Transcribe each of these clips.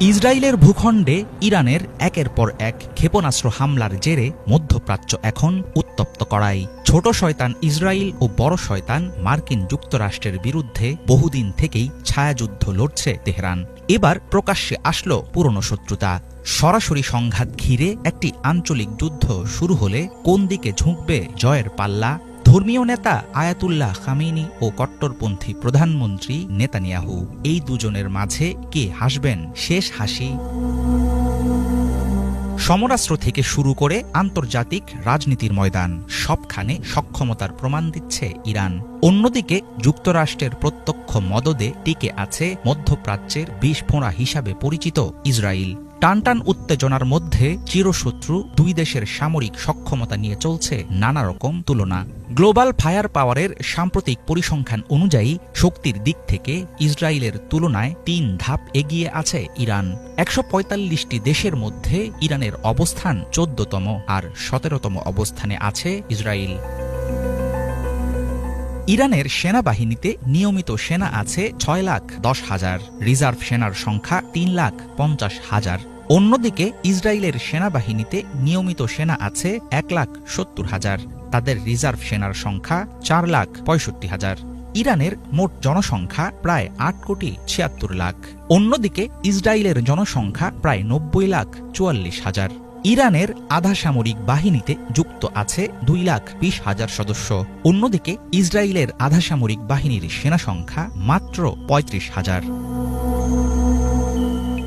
ইসরায়েলের ভূখণ্ডে ইরানের একের পর এক ক্ষেপণাস্ত্র হামলার জেরে মধ্যপ্রাচ্য এখন উত্তপ্ত করায়। ছোট শয়তান ইসরায়েল ও বড় শয়তান মার্কিন যুক্তরাষ্ট্রের বিরুদ্ধে বহুদিন থেকেই ছায়াযুদ্ধ লড়ছে তেহরান। এবার প্রকাশ্যে আসলো পুরনো শত্রুতা। সরাসরি সংঘাত ঘিরে একটি আঞ্চলিক যুদ্ধ শুরু হলে কোন দিকে ঝুঁকবে জয়ের পাল্লা? ধর্মীয় নেতা আয়াতুল্লাহ খামেনি ও কট্টরপন্থী প্রধানমন্ত্রী নেতানিয়াহু, এই দুজনের মাঝে কে হাসবেন শেষ হাসি? সমরাস্ত্র থেকে শুরু করে আন্তর্জাতিক রাজনীতির ময়দান, সবখানে সক্ষমতার প্রমাণ দিচ্ছে ইরান। অন্যদিকে যুক্তরাষ্ট্রের প্রত্যক্ষ মদদে টিকে আছে মধ্যপ্রাচ্যের বিষফোঁড়া হিসাবে পরিচিত ইসরায়েল। টানটান উত্তেজনার মধ্যে চিরশত্রু দুই দেশের সামরিক সক্ষমতা নিয়ে চলছে নানা রকম তুলনা। গ্লোবাল ফায়ার পাওয়ারের সাম্প্রতিক পরিসংখ্যান অনুযায়ী শক্তির দিক থেকে ইসরায়েলের তুলনায় ৩ ধাপ এগিয়ে আছে ইরান। ১৪৫টি দেশের মধ্যে ইরানের অবস্থান ১৪তম আর ১৭তম অবস্থানে আছে ইসরায়েল। ইরানের সেনাবাহিনীতে নিয়মিত সেনা আছে ৬,১০,০০০, রিজার্ভ সেনার সংখ্যা ৩,৫০,০০০। অন্যদিকে ইসরায়েলের সেনাবাহিনীতে নিয়মিত সেনা আছে ১,৭০,০০০, তাদের রিজার্ভ সেনার সংখ্যা ৪,৬৫,০০০। ইরানের মোট জনসংখ্যা প্রায় ৮,৭৬,০০,০০০। অন্যদিকে ইসরায়েলের জনসংখ্যা প্রায় ৯০,৪৪,০০০। ইরানের আধা সামরিক বাহিনীতে যুক্ত আছে ২,২০,০০০ সদস্য। অন্যদিকে ইসরায়েলের আধা সামরিক বাহিনীর সেনা সংখ্যা মাত্র ৩৫,০০০।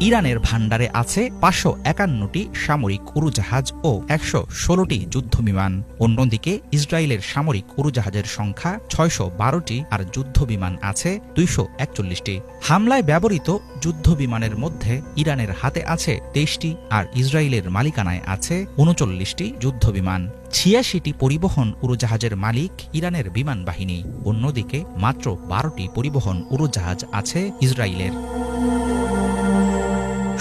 ইরানের ভাণ্ডারে আছে ৫৫১টি সামরিক উড়োজাহাজ ও ১১৬টি যুদ্ধবিমান। অন্যদিকে ইসরায়েলের সামরিক উড়োজাহাজের সংখ্যা ৬১২টি আর যুদ্ধবিমান আছে ২৪১টি। হামলায় ব্যবহৃত যুদ্ধবিমানের মধ্যে ইরানের হাতে আছে ২৩টি আর ইসরায়েলের মালিকানায় আছে ৩৯টি যুদ্ধবিমান। ৮৬টি পরিবহন উড়োজাহাজের মালিক ইরানের বিমান বাহিনী। অন্যদিকে মাত্র ১২টি পরিবহন উড়োজাহাজ আছে ইসরায়েলের।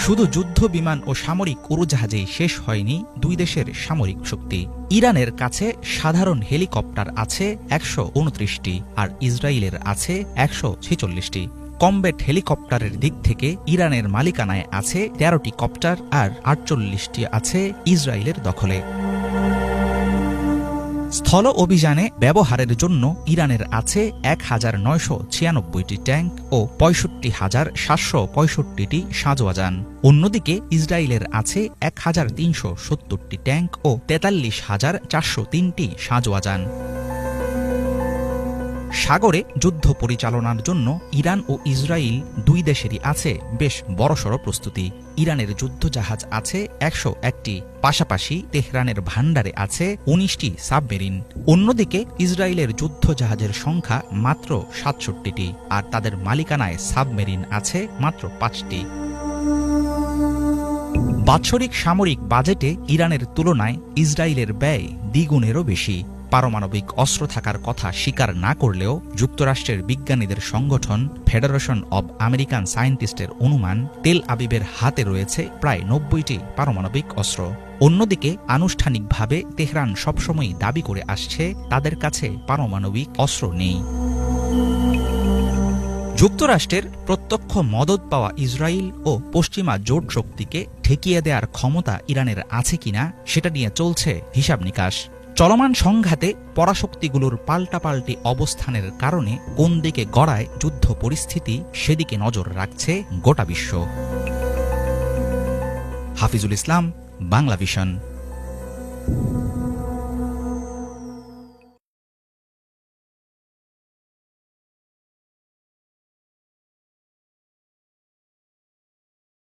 শুধু যুদ্ধ বিমান ও সামরিক উড়োজাহাজেই শেষ হয়নি দুই দেশের সামরিক শক্তি। ইরানের কাছে সাধারণ হেলিকপ্টার আছে ১২৯টি আর ইসরায়েলের আছে ১৪৬টি। কমব্যাট হেলিকপ্টারের দিক থেকে ইরানের মালিকানায় আছে ১৩টি কপ্টার আর ৪৮টি আছে ইসরায়েলের দখলে। স্থল অভিযানে ব্যবহারের জন্য ইরানের আছে ১,৯৯৬টি ট্যাঙ্ক ও ৬৫,৭৬৫টি সাঁজোয়াজান। অন্যদিকে ইসরায়েলের আছে ১,৩৭০টি ট্যাঙ্ক ও ৪৩,৪০৩টি সাঁজোয়াজান। সাগরে যুদ্ধ পরিচালনার জন্য ইরান ও ইসরায়েল দুই দেশেরই আছে বেশ বড়সড় প্রস্তুতি। ইরানের যুদ্ধজাহাজ আছে ১০১টি, পাশাপাশি তেহরানের ভাণ্ডারে আছে ১৯টি সাবমেরিন। অন্যদিকে ইসরায়েলের যুদ্ধজাহাজের সংখ্যা মাত্র ৬৭টি আর তাদের মালিকানায় সাবমেরিন আছে মাত্র ৫টি। বাৎসরিক সামরিক বাজেটে ইরানের তুলনায় ইসরায়েলের ব্যয় দ্বিগুণেরও বেশি। পারমাণবিক অস্ত্র থাকার কথা স্বীকার না করলেও যুক্তরাষ্ট্রের বিজ্ঞানীদের সংগঠন ফেডারেশন অব আমেরিকান সায়েন্টিস্টের অনুমান তেল আবিবের হাতে রয়েছে প্রায় ৯০টি পারমাণবিক অস্ত্র। অন্যদিকে আনুষ্ঠানিকভাবে তেহরান সবসময়ই দাবি করে আসছে তাদের কাছে পারমাণবিক অস্ত্র নেই। যুক্তরাষ্ট্রের প্রত্যক্ষ মদদ পাওয়া ইসরায়েল ও পশ্চিমা জোট শক্তিকে ঠেকিয়ে দেওয়ার ক্ষমতা ইরানের আছে কিনা সেটা নিয়ে চলছে হিসাব নিকাশ। চলমান সংঘাতে পরাশক্তিগুলোর পাল্টাপাল্টি অবস্থানের কারণে কোন দিকে গড়ায় যুদ্ধ পরিস্থিতি সেদিকে নজর রাখছে গোটা বিশ্ব। হাফিজুল ইসলাম, বাংলা ভিশন।